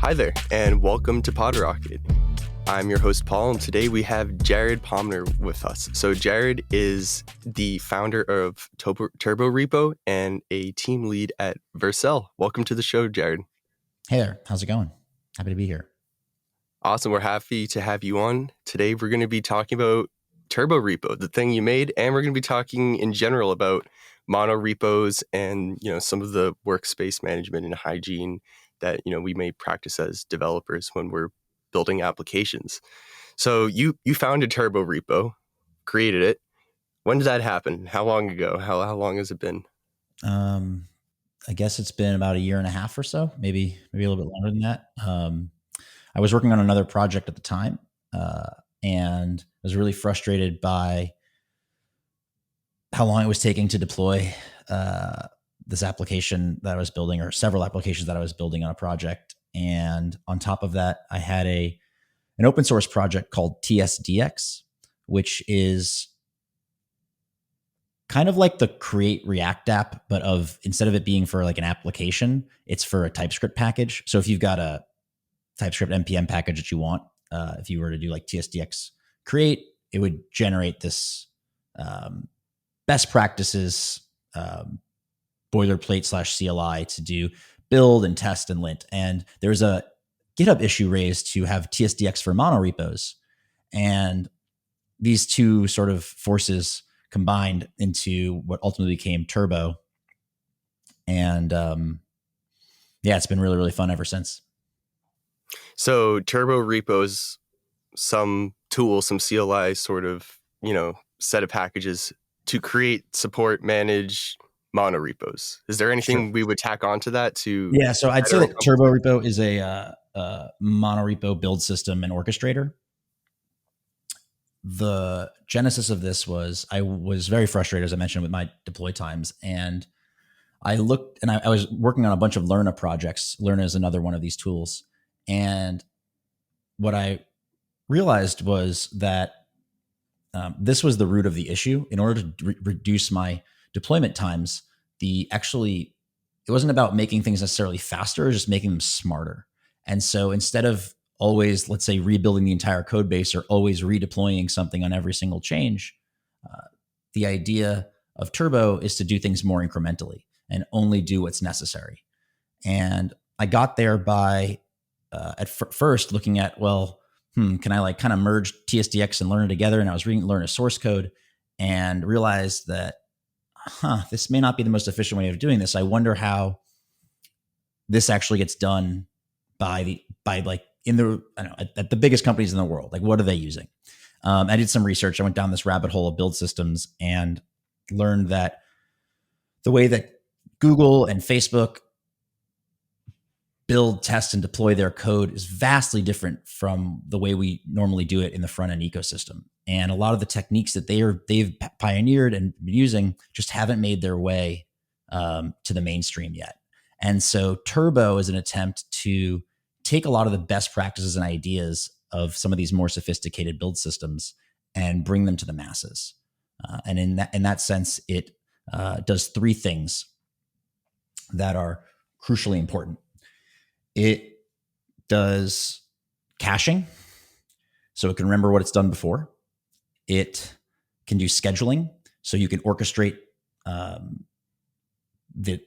Hi there, and welcome to PodRocket. I'm your host, Paul, and today we have Jared Pomner with us. So Jared is the founder of Turborepo and a team lead at Vercel. Welcome to the show, Jared. Hey there, how's it going? Happy to be here. Awesome, we're happy to have you on. Today we're going to be talking about Turborepo, the thing you made, and we're going to be talking in general about monorepos and some of the workspace management and hygiene that we may practice as developers when we're building applications. So you founded Turborepo, created it. When did that happen? How long ago? How long has it been? I guess it's been about a year and a half or so, maybe a little bit longer than that. I was working on another project at the time, and I was really frustrated by how long it was taking to deploy this application that I was building, or several applications that I was building on a project. And on top of that, I had an open source project called TSDX, which is kind of like the Create React app, but instead of it being for like an application, it's for a TypeScript package. So if you've got a TypeScript NPM package that you want, if you were to do like TSDX create, it would generate this best practices boilerplate / CLI to do build and test and lint. And there's a GitHub issue raised to have TSDX for monorepos. And these two sort of forces combined into what ultimately became Turbo. And it's been really, really fun ever since. So Turborepo's some tool, some CLI sort of, set of packages to create, support, manage monorepos. Is there anything we would tack onto that to? Yeah, so I'd say that Turborepo is a monorepo build system and orchestrator. The genesis of this was I was very frustrated, as I mentioned, with my deploy times. And I looked and I was working on a bunch of Lerna projects. Lerna is another one of these tools. And what I realized was that this was the root of the issue. In order to reduce my deployment times, it wasn't about making things necessarily faster, it was just making them smarter. And so instead of always, let's say, rebuilding the entire code base or always redeploying something on every single change, the idea of Turbo is to do things more incrementally and only do what's necessary. And I got there by at first looking at, can I like kind of merge TSDX and Lerna together? And I was reading Lerna source code and realized that, this may not be the most efficient way of doing this. I wonder how this actually gets done at the biggest companies in the world. Like, what are they using? I did some research. I went down this rabbit hole of build systems and learned that the way that Google and Facebook build, test, and deploy their code is vastly different from the way we normally do it in the front end ecosystem. And a lot of the techniques that they've pioneered and been using just haven't made their way to the mainstream yet. And so Turbo is an attempt to take a lot of the best practices and ideas of some of these more sophisticated build systems and bring them to the masses. And in that sense, it does three things that are crucially important. It does caching, so it can remember what it's done before. It can do scheduling, so you can orchestrate the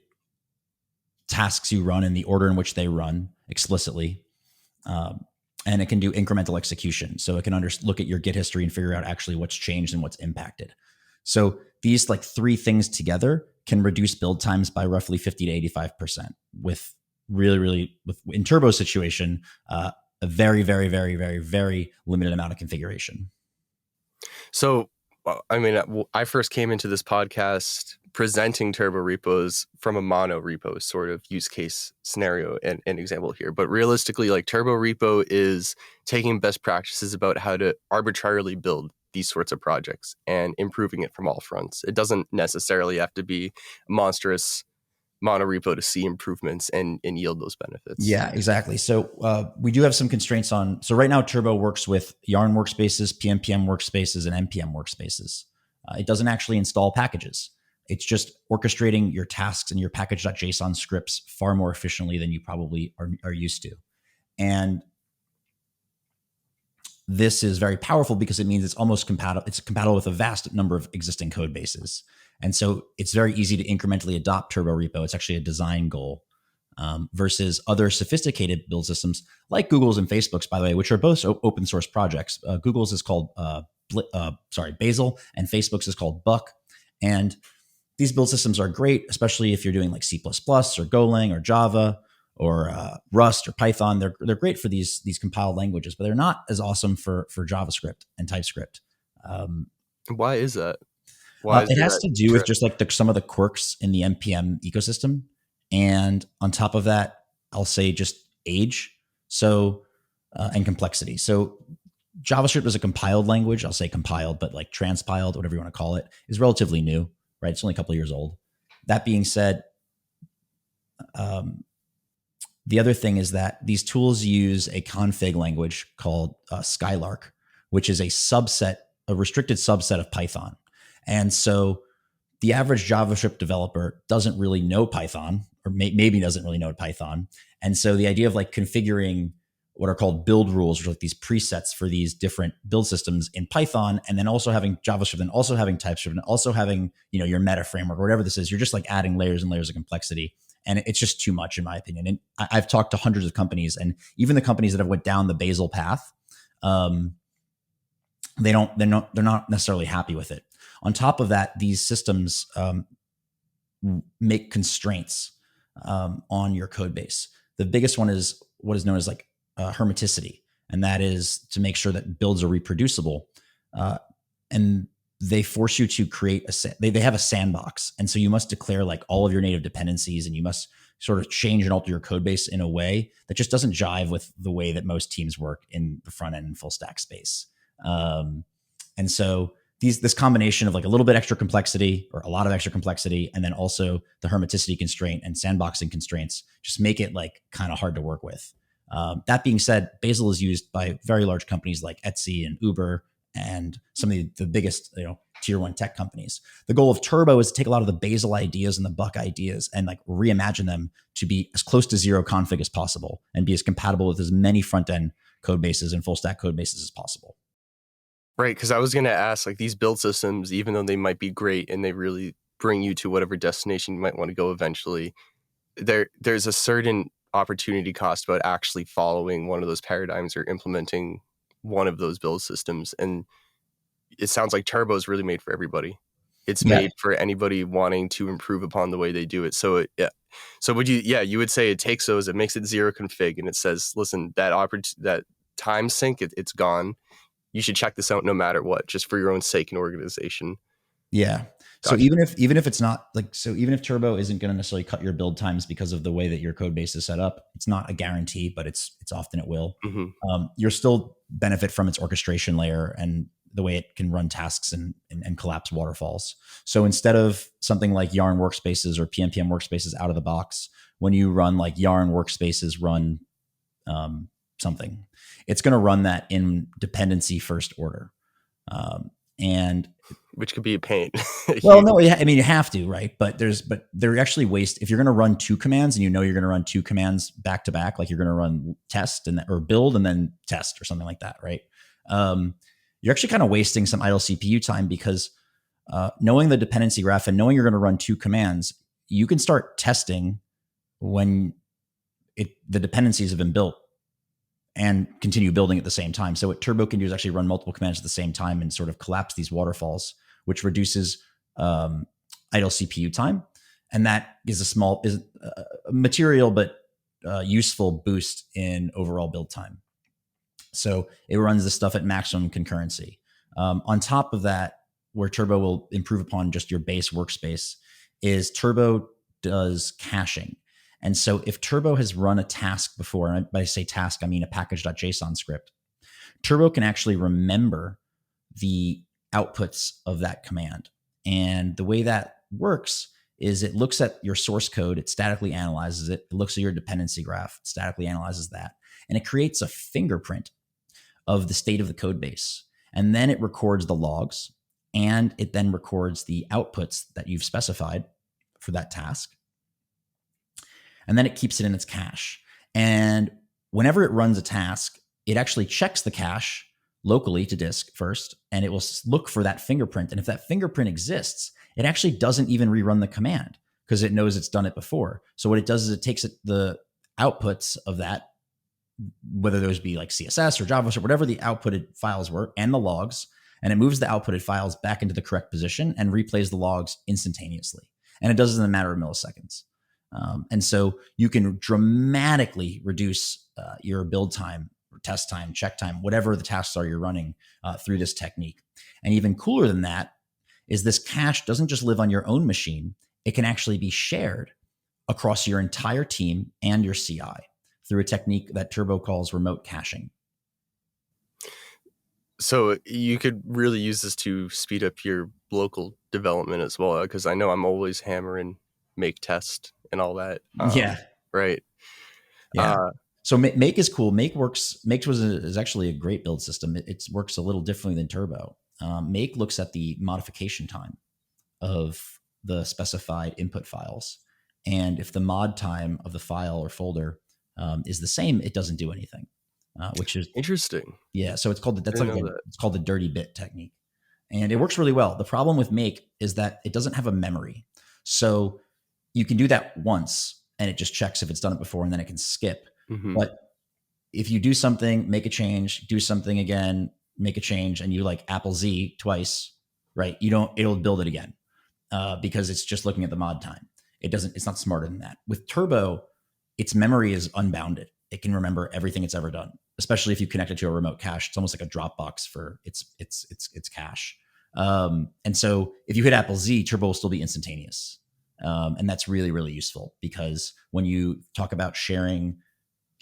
tasks you run in the order in which they run explicitly. And it can do incremental execution, so it can look at your Git history and figure out actually what's changed and what's impacted. So these like three things together can reduce build times by roughly 50 to 85% with in Turbo situation, a very, very, very, very, very limited amount of configuration. So, I first came into this podcast presenting Turborepos from a monorepo sort of use case scenario and example here. But realistically, like Turborepo is taking best practices about how to arbitrarily build these sorts of projects and improving it from all fronts. It doesn't necessarily have to be monstrous monorepo to see improvements and yield those benefits. Yeah, exactly. So we do have some constraints on. So right now, Turbo works with Yarn workspaces, PMPM workspaces, and NPM workspaces. It doesn't actually install packages. It's just orchestrating your tasks and your package.json scripts far more efficiently than you probably are used to. And this is very powerful because it means it's almost compatible. It's compatible with a vast number of existing code bases. And so it's very easy to incrementally adopt Turborepo. It's actually a design goal versus other sophisticated build systems like Google's and Facebook's, by the way, which are both open source projects. Google's is called Bazel, and Facebook's is called Buck. And these build systems are great, especially if you're doing like C++ or Golang or Java or Rust or Python. They're great for these compiled languages, but they're not as awesome for JavaScript and TypeScript. Why is that? Why is It there has that to do with drift? just like some of the quirks in the NPM ecosystem, and on top of that, I'll say just age. So and complexity. So JavaScript is a compiled language. I'll say compiled, but like transpiled, whatever you want to call it, is relatively new, right? It's only a couple of years old. That being said, the other thing is that these tools use a config language called Skylark, which is a restricted subset of Python. And so the average JavaScript developer doesn't really know Python, or maybe doesn't really know Python. And so the idea of like configuring what are called build rules, which are like these presets for these different build systems in Python, and then also having JavaScript and also having TypeScript and also having, your meta framework or whatever this is, you're just like adding layers and layers of complexity. And it's just too much in my opinion. And I've talked to hundreds of companies, and even the companies that have went down the Bazel path, they're not necessarily happy with it. On top of that, these systems make constraints on your code base. The biggest one is what is known as like hermeticity, and that is to make sure that builds are reproducible. And they force you to create they have a sandbox, and so you must declare like all of your native dependencies, and you must sort of change and alter your code base in a way that just doesn't jive with the way that most teams work in the front end and full stack space. And so this combination of like a little bit extra complexity or a lot of extra complexity, and then also the hermeticity constraint and sandboxing constraints just make it like kind of hard to work with. That being said, Bazel is used by very large companies like Etsy and Uber and some of the biggest, tier one tech companies. The goal of Turbo is to take a lot of the Bazel ideas and the Buck ideas and like reimagine them to be as close to zero config as possible and be as compatible with as many front end code bases and full stack code bases as possible. Right, because I was going to ask, like, these build systems, even though they might be great and they really bring you to whatever destination you might want to go eventually, there's a certain opportunity cost about actually following one of those paradigms or implementing one of those build systems. And it sounds like Turbo is really made for everybody. It's Yeah. made for anybody wanting to improve upon the way they do it. So So you would say it takes those, it makes it zero config, and it says, listen, that time sink, it's gone. You should check this out no matter what, just for your own sake and organization. Yeah. So Gotcha. even if it's not like, so even if Turbo isn't going to necessarily cut your build times because of the way that your code base is set up, it's not a guarantee, but it's often it will. Mm-hmm. You'll still benefit from its orchestration layer and the way it can run tasks and collapse waterfalls. So instead of something like Yarn workspaces or PNPM workspaces out of the box, when you run like Yarn workspaces run something, it's going to run that in dependency first order. And Which could be a pain. well, no, I mean, you have to, right? But they're actually waste. If you're going to run two commands and you're going to run two commands back to back, like you're going to run test or build and then test or something like that, right? You're actually kind of wasting some idle CPU time because knowing the dependency graph and knowing you're going to run two commands, you can start testing when the dependencies have been built and continue building at the same time. So what Turbo can do is actually run multiple commands at the same time and sort of collapse these waterfalls, which reduces idle CPU time. And that is a material but useful boost in overall build time. So it runs this stuff at maximum concurrency. On top of that, where Turbo will improve upon just your base workspace is Turbo does caching. And so if Turbo has run a task before, and by say task, I mean a package.json script, Turbo can actually remember the outputs of that command. And the way that works is it looks at your source code, it statically analyzes it, it looks at your dependency graph, it statically analyzes that, and it creates a fingerprint of the state of the code base. And then it records the logs, and it then records the outputs that you've specified for that task. And then it keeps it in its cache. And whenever it runs a task, it actually checks the cache locally to disk first, and it will look for that fingerprint. And if that fingerprint exists, it actually doesn't even rerun the command because it knows it's done it before. So what it does is it takes the outputs of that, whether those be like CSS or JavaScript, whatever the outputted files were, and the logs, and it moves the outputted files back into the correct position and replays the logs instantaneously. And it does it in a matter of milliseconds. And so you can dramatically reduce your build time, or test time, check time, whatever the tasks are you're running through this technique. And even cooler than that is this cache doesn't just live on your own machine. It can actually be shared across your entire team and your CI through a technique that Turbo calls remote caching. So you could really use this to speed up your local development as well, because I know I'm always hammering make test and all that. Yeah. Right. Yeah. So Make is cool. Make is actually a great build system. It works a little differently than Turbo. Make looks at the modification time of the specified input files. And if the mod time of the file or folder is the same, it doesn't do anything, which is interesting. Yeah. So it's called it's called the dirty bit technique. And it works really well. The problem with Make is that it doesn't have a memory. So you can do that once and it just checks if it's done it before, and then it can skip. Mm-hmm. But if you do something, make a change, do something again, make a change, and you like Apple Z twice, right? It'll build it again because it's just looking at the mod time. It's not smarter than that. With Turbo, its memory is unbounded. It can remember everything it's ever done, especially if you connect it to a remote cache. It's almost like a Dropbox for its cache. And so if you hit Apple Z, Turbo will still be instantaneous. And that's really, really useful because when you talk about sharing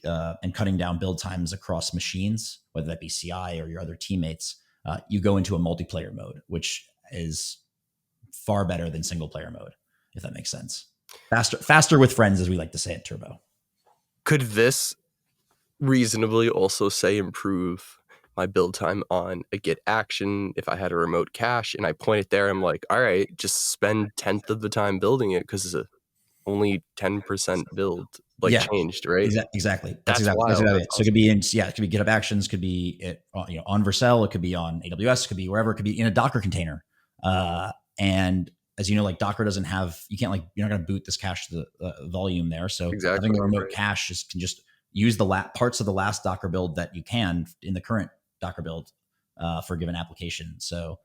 and cutting down build times across machines, whether that be CI or your other teammates, you go into a multiplayer mode, which is far better than single player mode, if that makes sense. Faster with friends, as we like to say at Turbo. Could this reasonably also say improve my build time on a Git action if I had a remote cache and I point it there? I'm like, all right, just spend 1/10 of the time building it because it's only 10% build changed, right? Exactly. That's exactly it. So it could be it could be GitHub Actions, could be on Vercel, it could be on AWS, it could be wherever, it could be in a Docker container. And as you know, like Docker doesn't have, you're not going to boot this cache to the volume there. So having a remote cache can just use the parts of the last Docker build that you can in the current Docker build for a given application. So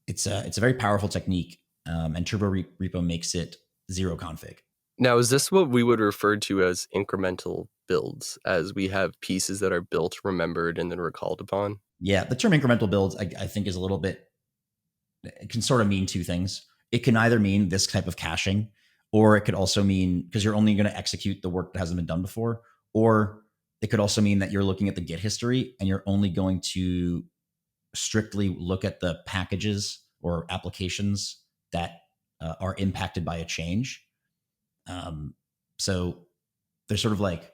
it's a very powerful technique, and Turborepo makes it zero config. Now, is this what we would refer to as incremental builds, as we have pieces that are built, remembered, and then recalled upon? Yeah, the term incremental builds, I think, is a little bit, it can sort of mean two things. It can either mean this type of caching, or it could also mean because you're only going to execute the work that hasn't been done before, or it could also mean that you're looking at the Git history and you're only going to strictly look at the packages or applications that are impacted by a change. So they're sort of like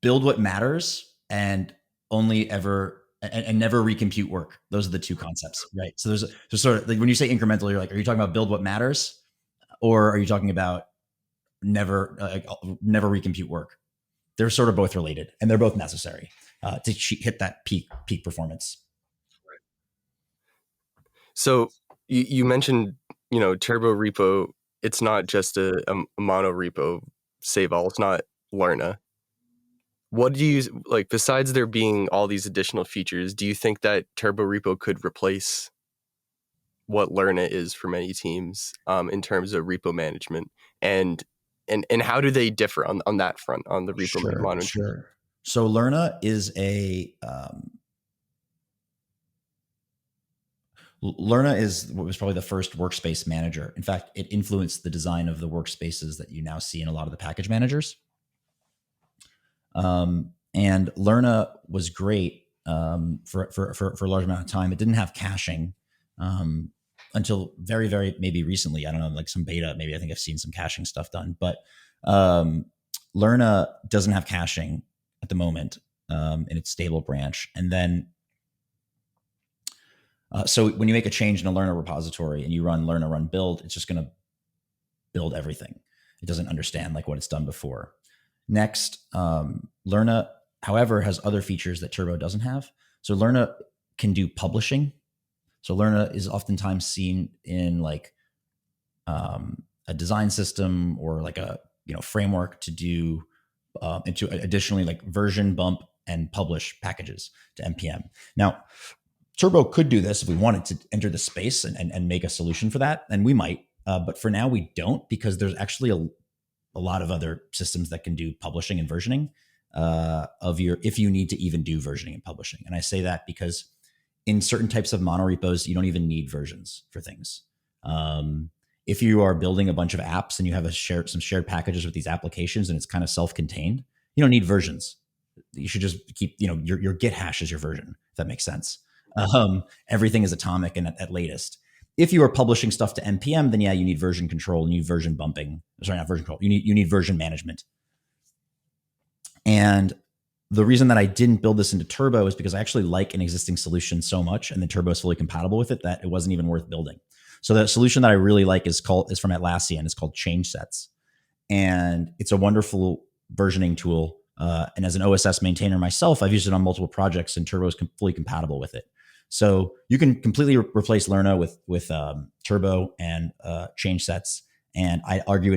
build what matters and only ever and never recompute work. Those are the two concepts, right? So there's sort of like when you say incremental, you're like, are you talking about build what matters, or are you talking about never recompute work? They're sort of both related, and they're both necessary to hit that peak performance. So you mentioned, Turborepo. It's not just a monorepo save all. It's not Lerna. What do you like besides there being all these additional features? Do you think that Turborepo could replace what Lerna is for many teams in terms of repo management, and how do they differ on that front, on the repo monitoring? Sure. So Lerna is what was probably the first workspace manager. In fact, it influenced the design of the workspaces that you now see in a lot of the package managers. And Lerna was great for a large amount of time. It didn't have caching until very, very maybe recently. I don't know, like some beta. Maybe I think I've seen some caching stuff done, but Lerna doesn't have caching at the moment in its stable branch. And then so when you make a change in a Lerna repository and you run Lerna run build, it's just going to build everything. It doesn't understand like what it's done before. Next, Lerna, however, has other features that Turbo doesn't have. So Lerna can do publishing. So Lerna is oftentimes seen in like a design system or like a framework to do into additionally like version bump and publish packages to npm. Now, Turbo could do this if we wanted to enter the space and make a solution for that, and we might. But for now, we don't, because there's actually a lot of other systems that can do publishing and versioning of your, if you need to even do versioning and publishing. And I say that because in certain types of monorepos, you don't even need versions for things. If you are building a bunch of apps and you have some shared packages with these applications and it's kind of self-contained, you don't need versions. You should just keep, your Git hash is your version, if that makes sense. Everything is atomic and at latest. If you are publishing stuff to npm, then yeah, you need version control, you need version bumping. Sorry, not version control. You need version management. And the reason that I didn't build this into Turbo is because I actually like an existing solution so much, and the Turbo is fully compatible with it, that it wasn't even worth building. So the solution that I really like is from Atlassian. It's called Change Sets, and it's a wonderful versioning tool. And as an OSS maintainer myself, I've used it on multiple projects, and Turbo is fully compatible with it. So you can completely replace Lerna with Turbo and Change Sets, and I argue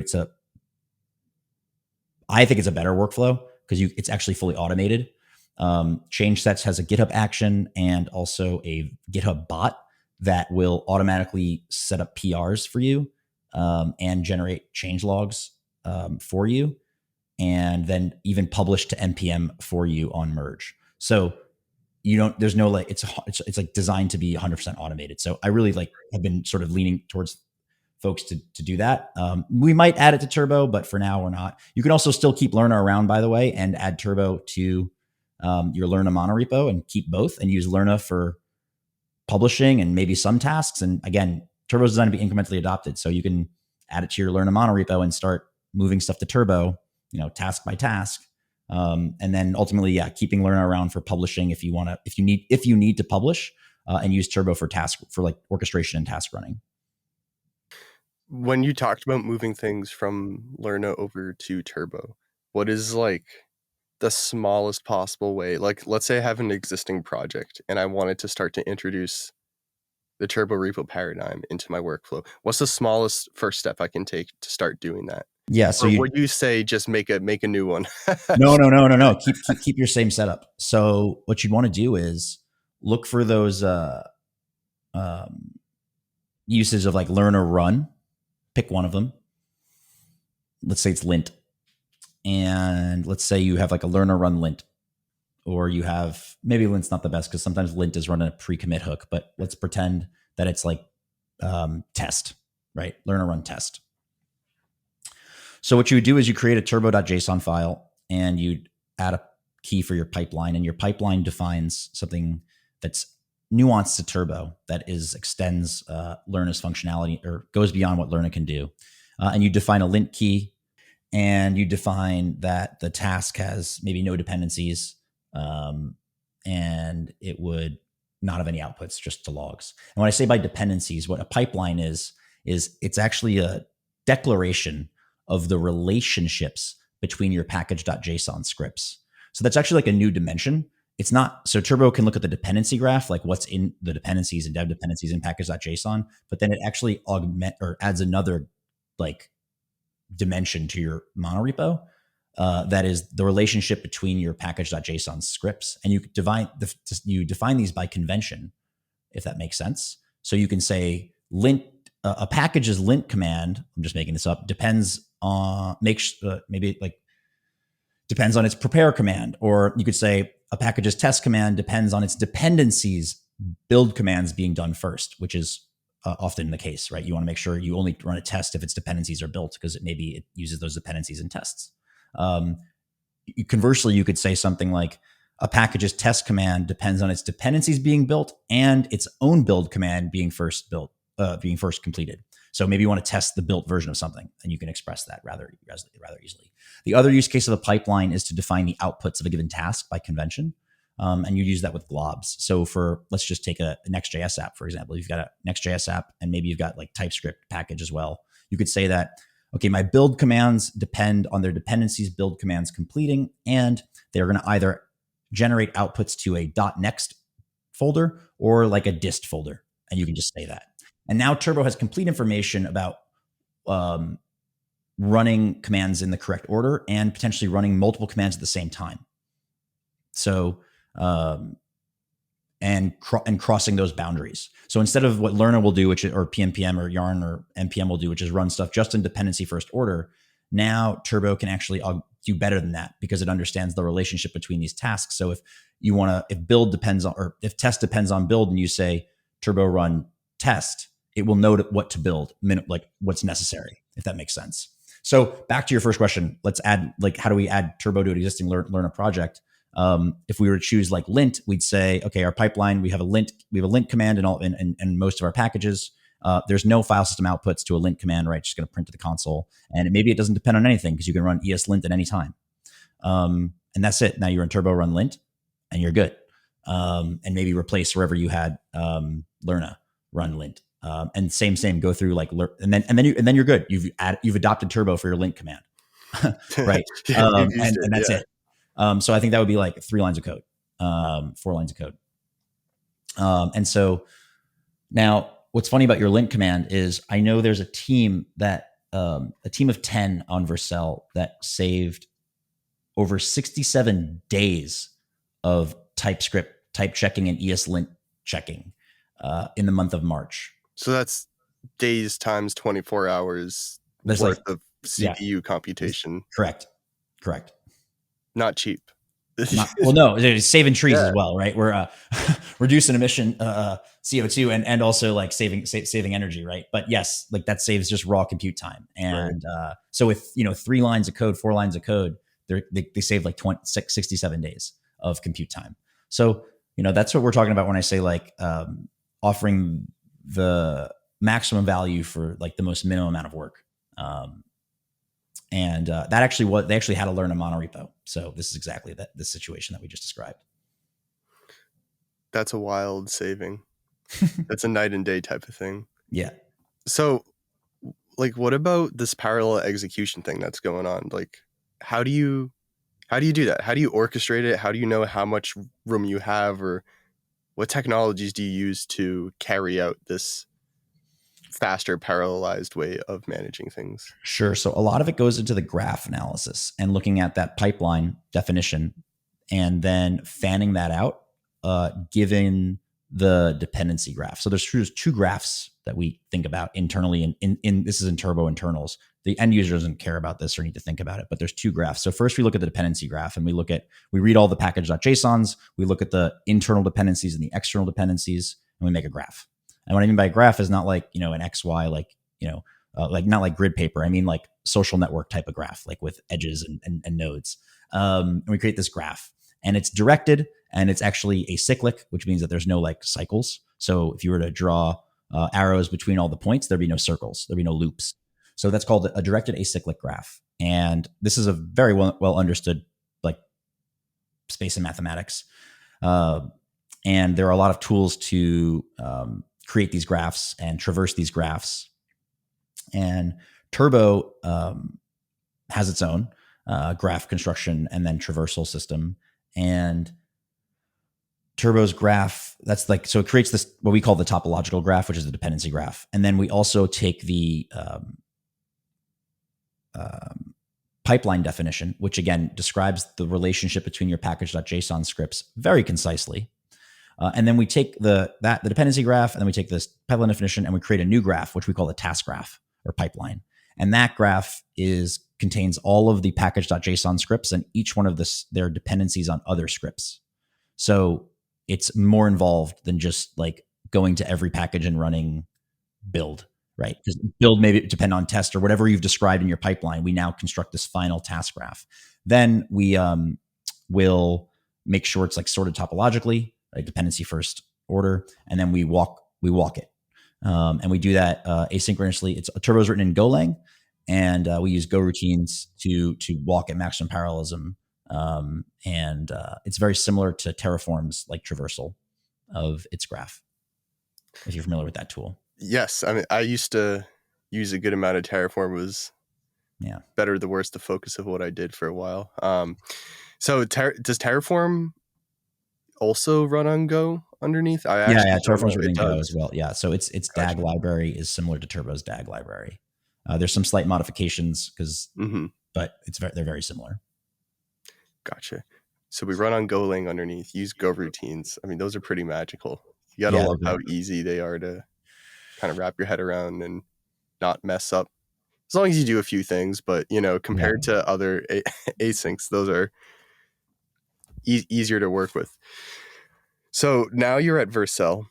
I think it's a better workflow because it's actually fully automated. Change Sets has a GitHub action and also a GitHub bot that will automatically set up PRs for you and generate change logs for you, and then even publish to npm for you on merge. So there's no like, it's like designed to be 100% automated. So I really have been sort of leaning towards folks to do that. We might add it to Turbo, but for now we're not. You can also still keep Lerna around, by the way, and add Turbo to your Lerna monorepo and keep both and use Lerna for publishing and maybe some tasks. And again, Turbo is designed to be incrementally adopted. So you can add it to your Lerna monorepo and start moving stuff to Turbo, task by task. And then ultimately, yeah, keeping Lerna around for publishing if you need to publish, and use Turbo for like orchestration and task running. When you talked about moving things from Lerna over to Turbo, what is like the smallest possible way? Like, let's say I have an existing project and I wanted to start to introduce the Turbo repo paradigm into my workflow. What's the smallest first step I can take to start doing that? Yeah. So would you say just make a new one? No. Keep your same setup. So what you'd want to do is look for those uses of like Lerna run. Pick one of them. Let's say it's lint. And let's say you have like a Lerna run lint, or you have, maybe lint's not the best because sometimes lint is run a pre-commit hook, but let's pretend that it's like test, right? Lerna run test. So what you would do is you create a turbo.json file and you'd add a key for your pipeline, and your pipeline defines something that's nuanced to Turbo that extends Lerna's functionality or goes beyond what Lerna can do. And you define a lint key, and you define that the task has maybe no dependencies, and it would not have any outputs, just to logs. And when I say by dependencies, what a pipeline is it's actually a declaration of the relationships between your package.json scripts. So that's actually like a new dimension. It's not, so Turbo can look at the dependency graph, like what's in the dependencies and dev dependencies in package.json, but then it actually adds another like dimension to your monorepo. That is the relationship between your package.json scripts. And you define these by convention, if that makes sense. So you can say lint, a package's lint command, I'm just making this up, depends on its prepare command. Or you could say a package's test command depends on its dependencies build commands being done first, which is often the case, right? You want to make sure you only run a test if its dependencies are built, because it uses those dependencies in tests. Conversely, you could say something like a package's test command depends on its dependencies being built and its own build command being first completed. So maybe you want to test the built version of something, and you can express that rather easily. The other use case of the pipeline is to define the outputs of a given task by convention. And you use that with globs. So let's just take a Next.js app, for example. You've got a Next.js app, and maybe you've got like TypeScript package as well. You could say that okay, my build commands depend on their dependencies build commands completing, and they're going to either generate outputs to a .next folder or like a dist folder, and you can just say that. And now Turbo has complete information about um, running commands in the correct order and potentially running multiple commands at the same time. So and crossing those boundaries. So instead of what Lerna will do, which or PNPM or Yarn or NPM will do, which is run stuff just in dependency first order, now Turbo can actually do better than that because it understands the relationship between these tasks. So if you want to, if build depends on, or if test depends on build, and you say Turbo run test, it will know what to build, like what's necessary, if that makes sense. So back to your first question, let's add, like, how do we add Turbo to an existing Lerna project? If we were to choose like lint, we'd say, okay, our pipeline, we have a lint command in most of our packages. There's no file system outputs to a lint command, right? Just going to print to the console. And maybe it doesn't depend on anything because you can run ESLint at any time. And that's it. Now you're in Turbo run lint and you're good. And maybe replace wherever you had Lerna run lint. And same, go through like, and then you're good. You've adopted Turbo for your lint command, right? And that's it. So I think that would be like 3 lines of code, 4 lines of code. And so now what's funny about your lint command is I know there's a team of 10 on Vercel that saved over 67 days of TypeScript type checking and ESLint checking in the month of March. So that's days times 24 hours worth of CPU computation. Correct. Not cheap. No, it's saving trees as well, right? We're reducing emission CO2 and also like saving energy, right? But yes, like that saves just raw compute time. And so with 3 lines of code, 4 lines of code, they save like 67 days of compute time. So that's what we're talking about when I say like offering the maximum value for like the most minimum amount of work. And that actually they actually had to learn a monorepo. So this is exactly the situation that we just described. That's a wild saving. That's a night and day type of thing. Yeah. So like, what about this parallel execution thing that's going on? Like, how do you do that? How do you orchestrate it? How do you know how much room you have, or what technologies do you use to carry out this faster parallelized way of managing things? Sure. So a lot of it goes into the graph analysis and looking at that pipeline definition and then fanning that out, given the dependency graph. So there's 2 graphs that we think about internally. In this is in Turbo internals. The end user doesn't care about this or need to think about it, but there's 2 graphs. So first we look at the dependency graph and we read all the package.jsons. We look at the internal dependencies and the external dependencies, and we make a graph. And what I mean by graph is not like, an XY, like, like not like grid paper. I mean like social network type of graph, like with edges and nodes. And we create this graph and it's directed and it's actually acyclic, which means that there's no like cycles. So if you were to draw arrows between all the points, there'd be no circles, there'd be no loops. So that's called a directed acyclic graph. And this is a very well understood like space and mathematics. And there are a lot of tools to create these graphs and traverse these graphs. And Turbo has its own graph construction and then traversal system. And Turbo's graph, that's like, so it creates this, what we call the topological graph, which is the dependency graph. And then we also take the pipeline definition, which again describes the relationship between your package.json scripts very concisely. And then we take the dependency graph, and then we take this pipeline definition, and we create a new graph, which we call the task graph or pipeline. And that graph contains all of the package.json scripts and each one of their dependencies on other scripts. So it's more involved than just like going to every package and running build, right? Because build maybe depend on test or whatever you've described in your pipeline. We now construct this final task graph. Then we will make sure it's like sorted topologically, like dependency first order, and then we walk it. And we do that asynchronously. Turbo's written in Golang, and we use Go routines to walk at maximum parallelism. And it's very similar to Terraform's like traversal of its graph, if you're familiar with that tool. Yes. I mean, I used to use a good amount of Terraform. It was Yeah. better the worse the focus of what I did for a while. So does Terraform also run on Go underneath? I Yeah. actually don't Terraform's know. written It in Go as does. well. Yeah. So its DAG Gotcha. library is similar to Turbo's DAG library. There's some slight modifications Hmm. but they're very similar. Gotcha. So we run on Golang underneath, use Go routines. I mean, those are pretty magical. You got to Yeah, love they're how great. easy they are to kind of wrap your head around and not mess up. As long as you do a few things, but Yeah. compared to other asyncs, those are easier to work with. So now you're at Vercel.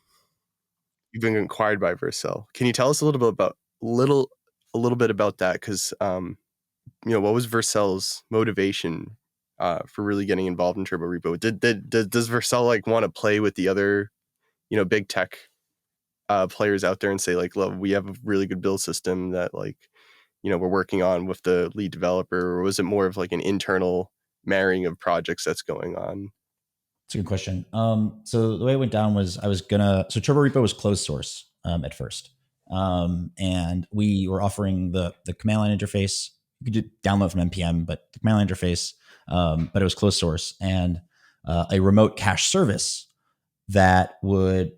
You've been acquired by Vercel. Can you tell us a little bit about a little bit about that? Because what was Vercel's motivation for really getting involved in Turborepo? Does Vercel like want to play with the other big tech players out there and say like, look, we have a really good build system that like we're working on with the lead developer, or was it more of like an internal marrying of projects that's going on? It's a good question. So the way it went down was so Turborepo was closed source at first, and we were offering the command line interface. You could download from npm, but the command line interface, but it was closed source and a remote cache service that would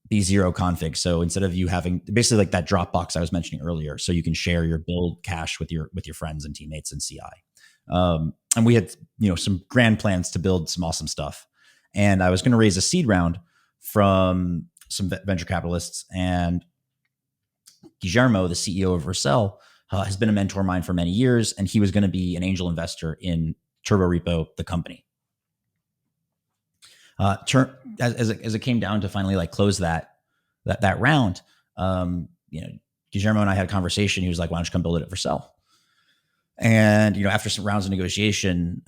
be zero config. So instead of you having basically like that Dropbox I was mentioning earlier, so you can share your build cache with your friends and teammates in CI. And we had some grand plans to build some awesome stuff. And I was going to raise a seed round from some venture capitalists. And Guillermo, the CEO of Vercel, has been a mentor of mine for many years, and he was going to be an angel investor in Turborepo, the company. As it came down to finally like close that round, Guillermo and I had a conversation. He was like, "Why don't you come build it at Vercel?" And after some rounds of negotiation,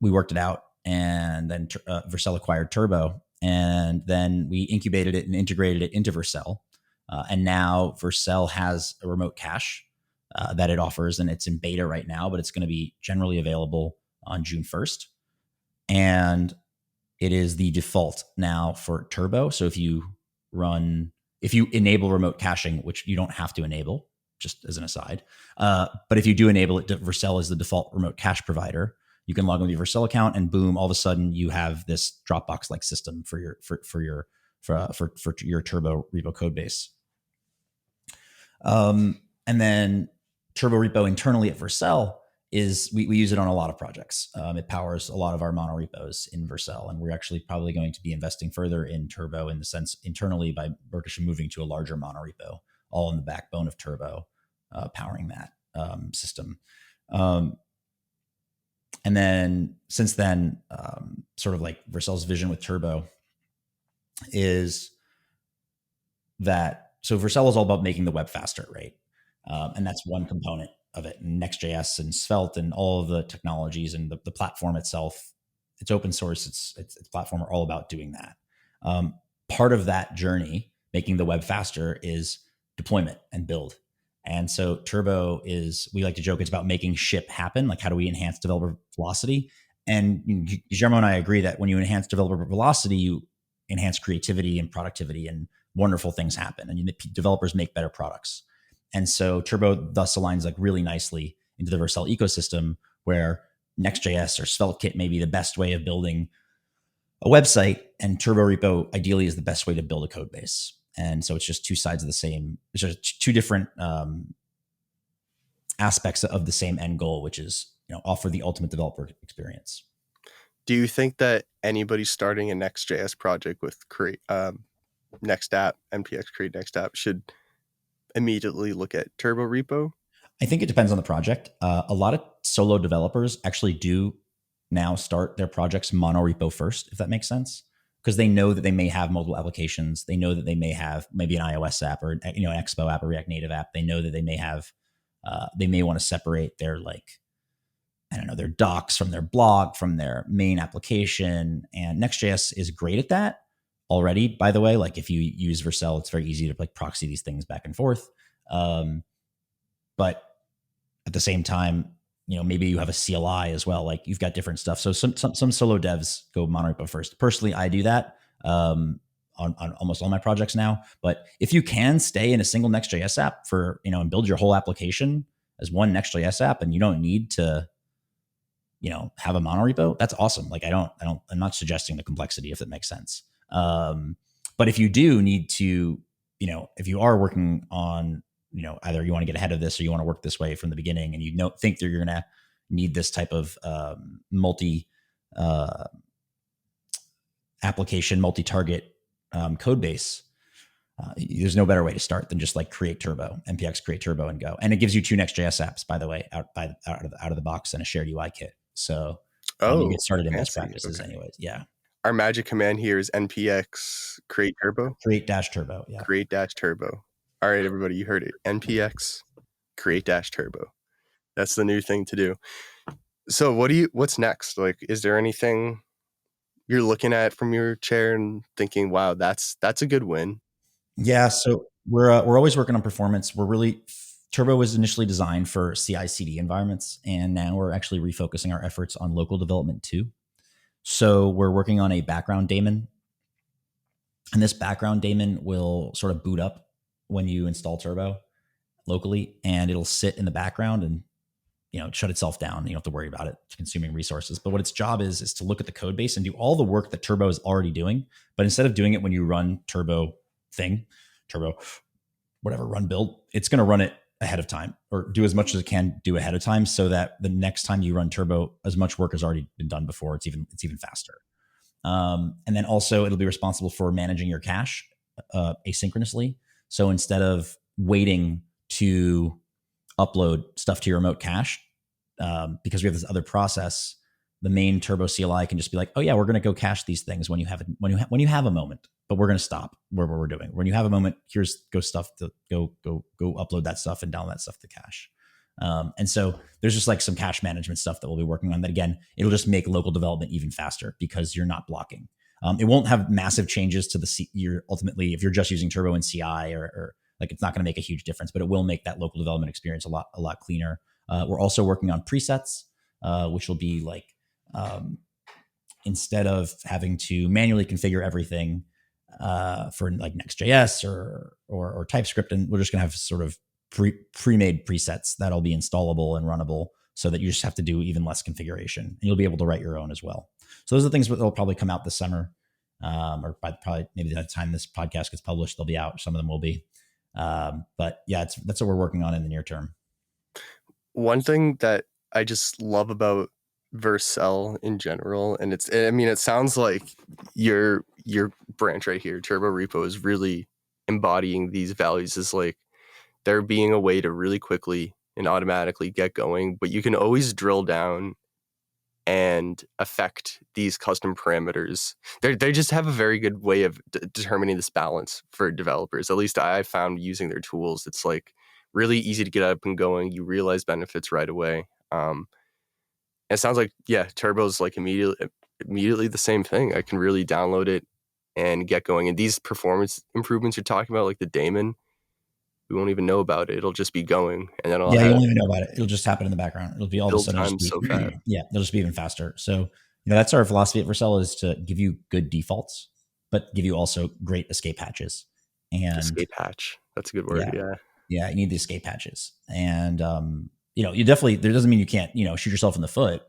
we worked it out, and then Vercel acquired Turbo, and then we incubated it and integrated it into Vercel, and now Vercel has a remote cache that it offers, and it's in beta right now, but it's going to be generally available on June 1st, and it is the default now for Turbo. So if you enable remote caching, which you don't have to enable, just as an aside, but if you do enable it, Vercel is the default remote cache provider. You can log in with your Vercel account, and boom, all of a sudden you have this Dropbox-like system for your Turbo repo code base. And then Turbo Repo internally at Vercel is we use it on a lot of projects. It powers a lot of our monorepos in Vercel, and we're actually probably going to be investing further in Turbo in the sense internally by Berkish moving to a larger monorepo, all in the backbone of Turbo, powering that system. And then since then, sort of like Vercel's vision with Turbo is that Vercel is all about making the web faster, right? And that's one component of it. And Next.js and Svelte and all of the technologies and the platform itself, it's open source, it's platform are all about doing that. Part of that journey, making the web faster, is deployment and build. And so Turbo is, we like to joke, it's about making ship happen. Like, how do we enhance developer velocity? And Guillermo and I agree that when you enhance developer velocity, you enhance creativity and productivity, and wonderful things happen, and developers make better products. And so Turbo thus aligns like really nicely into the Vercel ecosystem, where Next.js or SvelteKit may be the best way of building a website, and Turborepo ideally is the best way to build a code base. And so it's just two sides of the same, it's just two different aspects of the same end goal, which is offer the ultimate developer experience. Do you think that anybody starting a Next.js project with create Next App, npx create Next App, should immediately look at Turborepo? I think it depends on the project. A lot of solo developers actually do now start their projects monorepo first, if that makes sense, because they know that they may have mobile applications. They know that they may have maybe an iOS app or an Expo app or React Native app. They know that they may have, they may want to separate their their docs from their blog, from their main application. And Next.js is great at that already, by the way. Like, if you use Vercel, it's very easy to like proxy these things back and forth. But at the same time, maybe you have a CLI as well. Like, you've got different stuff. So some solo devs go monorepo first. Personally, I do that on almost all my projects now. But if you can stay in a single Next.js app for, and build your whole application as one Next.js app and you don't need to, have a monorepo, that's awesome. Like I'm not suggesting the complexity, if that makes sense. But if you do need to, if you are working on, either you want to get ahead of this or you want to work this way from the beginning, and you think that you're going to need this type of multi application, multi-target code base, there's no better way to start than just like create Turbo, npx create Turbo, and go. And it gives you two Next.js apps, by the way, out of the box, and a shared UI kit. So you get started in best practices, okay. anyways. Yeah. Our magic command here is npx create Turbo. Create dash Turbo. Yeah. Create dash Turbo. All right, everybody, you heard it. npx create dash Turbo. That's the new thing to do. So what's next? Like, is there anything you're looking at from your chair and thinking, wow, that's a good win? Yeah. So we're always working on performance. Turbo was initially designed for CI/CD environments, and now we're actually refocusing our efforts on local development too. So we're working on a background daemon, and this background daemon will sort of boot up when you install Turbo locally, and it'll sit in the background and shut itself down. You don't have to worry about it consuming resources. But what its job is to look at the code base and do all the work that Turbo is already doing. But instead of doing it when you run Turbo whatever, run build, it's going to run it ahead of time, or do as much as it can do ahead of time, so that the next time you run Turbo, as much work has already been done before. It's even faster. And then also it'll be responsible for managing your cache asynchronously. So instead of waiting to upload stuff to your remote cache, because we have this other process, the main Turbo CLI can just be like, oh yeah, we're going to go cache these things when you have a moment, but we're going to stop where we're doing. When you have a moment, here's go upload that stuff and download that stuff to cache. And so there's just like some cache management stuff that we'll be working on that, again, it'll just make local development even faster because you're not blocking. It won't have massive changes to ultimately, if you're just using Turbo in CI, or like, it's not going to make a huge difference, but it will make that local development experience a lot cleaner. We're also working on presets, which will be like, instead of having to manually configure everything for like Next.js or TypeScript, and we're just going to have sort of pre-made presets that'll be installable and runnable, so that you just have to do even less configuration, and you'll be able to write your own as well. So those are the things that will probably come out this summer, or probably maybe by the time this podcast gets published, they'll be out. Some of them will be. But yeah, that's what we're working on in the near term. One thing that I just love about Vercel in general, and it sounds like your branch right here, Turborepo, is really embodying these values, is like there being a way to really quickly and automatically get going, but you can always drill down and affect these custom parameters. They just have a very good way of determining this balance for developers. At least I found using their tools, it's like really easy to get up and going. You realize benefits right away. It sounds like, yeah, Turbo's like immediately the same thing. I can really download it and get going. And these performance improvements you're talking about, like the daemon, we won't even know about it. It'll just be going, and then you won't even know about it. It'll just happen in the background. It'll be all of a sudden so fast. Yeah, they'll just be even faster. So that's our philosophy at Vercel, is to give you good defaults, but give you also great escape hatches. And escape hatch, that's a good word. Yeah, you need the escape hatches, and you definitely, there doesn't mean you can't shoot yourself in the foot,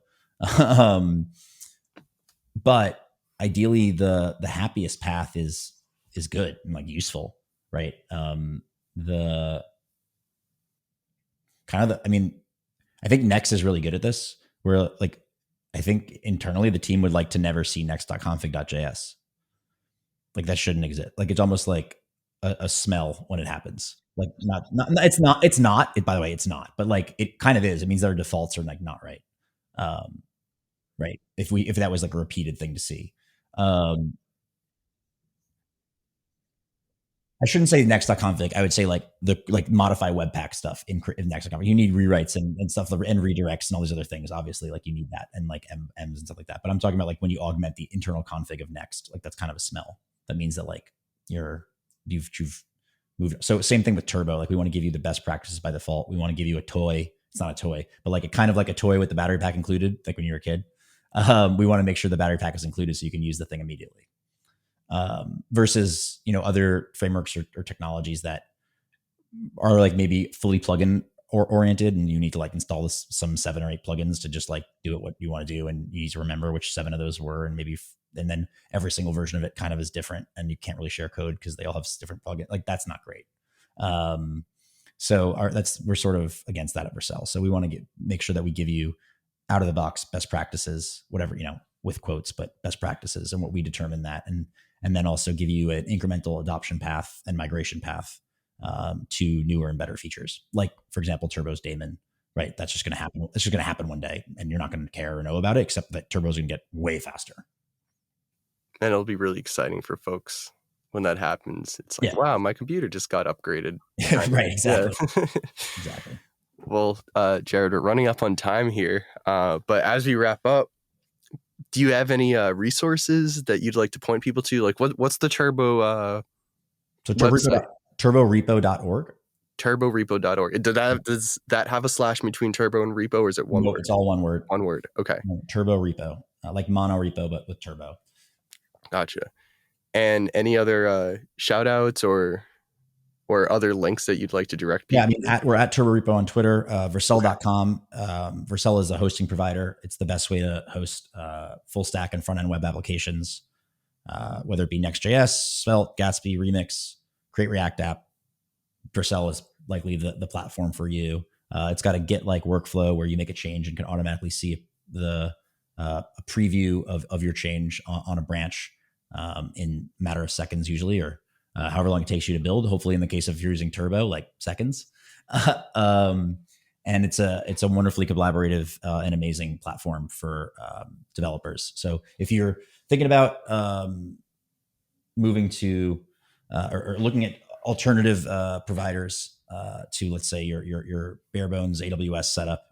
but ideally the happiest path is good and like useful, right? The kind of I think Next is really good at this, where like, I think internally the team would like to never see next.config.js. Like, that shouldn't exist. Like, it's almost like a smell when it happens. Like, it's not, by the way, it's not, but like, it kind of is. It means their defaults are like not right. Right. If that was like a repeated thing to see. I shouldn't say next.config. I would say like modify webpack stuff in next.config. You need rewrites and stuff, and redirects and all these other things. Obviously, like, you need that, and like M's and stuff like that. But I'm talking about like when you augment the internal config of Next, like that's kind of a smell. That means that like you've moved. So same thing with Turbo. Like, we want to give you the best practices by default. We want to give you a toy. It's not a toy, but like a kind of like a toy with the battery pack included, like when you were a kid. We want to make sure the battery pack is included so you can use the thing immediately. Versus other frameworks or technologies that are like maybe fully plugin oriented, and you need to like install some 7 or 8 plugins to just like do it what you want to do, and you need to remember which 7 of those were, and and then every single version of it kind of is different, and you can't really share code because they all have different plugins. Like that's not great. So we're sort of against that at Vercel. So we want to make sure that we give you out of the box best practices, whatever, with quotes, but best practices, and what we determine that, and then also give you an incremental adoption path and migration path to newer and better features. Like for example, Turbo's daemon, right? That's just going to happen. It's just going to happen one day, and you're not going to care or know about it, except that Turbo's going to get way faster. And it'll be really exciting for folks when that happens. It's like, wow, my computer just got upgraded. Right, exactly. Yeah. Exactly. Well, Jared, we're running up on time here. But as we wrap up, do you have any resources that you'd like to point people to? Like what's the Turbo website? Turborepo.org. Turborepo.org. Does that have a slash between turbo and repo, or is it one word? It's all one word. One word. Okay. Turborepo, like monorepo, but with turbo. Gotcha. And any other shout outs or other links that you'd like to direct people? Yeah, I mean, we're at Turborepo on Twitter, Vercel.com. Vercel is a hosting provider. It's the best way to host full stack and front end web applications, whether it be Next.js, Svelte, Gatsby, Remix, Create React app. Vercel is likely the platform for you. It's got a Git-like workflow where you make a change and can automatically see a preview of your change on a branch in a matter of seconds usually, or however long it takes you to build. Hopefully, in the case of you're using Turbo, like seconds. And it's a wonderfully collaborative and amazing platform for developers. So if you're thinking about moving to or looking at alternative providers to, let's say, your bare bones AWS setup,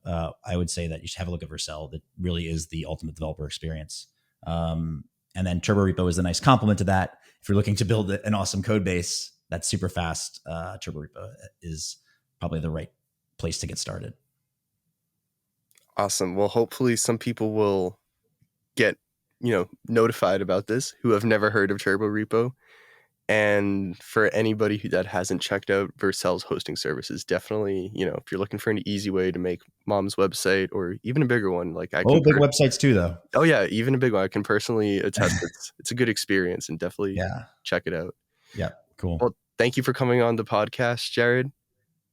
I would say that you should have a look at Vercel. That really is the ultimate developer experience. And then Turborepo is a nice complement to that. If you're looking to build an awesome code base that's super fast, Turborepo is probably the right place to get started. Awesome. Well, hopefully some people will get, notified about this who have never heard of Turborepo. And for anybody that hasn't checked out Vercel's hosting services, definitely, if you're looking for an easy way to make mom's website or even a bigger one, like big websites too, though. Oh yeah, even a big one. I can personally attest it's a good experience, and definitely check it out. Yeah, cool. Well, thank you for coming on the podcast, Jared.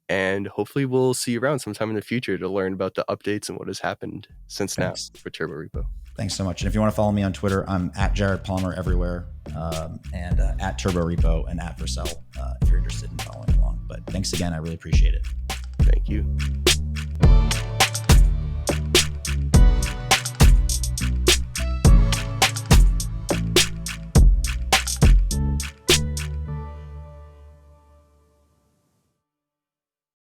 And hopefully we'll see you around sometime in the future to learn about the updates and what has happened since now for Turborepo. Thanks so much. And if you want to follow me on Twitter, I'm at Jared Palmer everywhere, and at Turborepo and at Vercel if you're interested in following along. But thanks again. I really appreciate it. Thank you.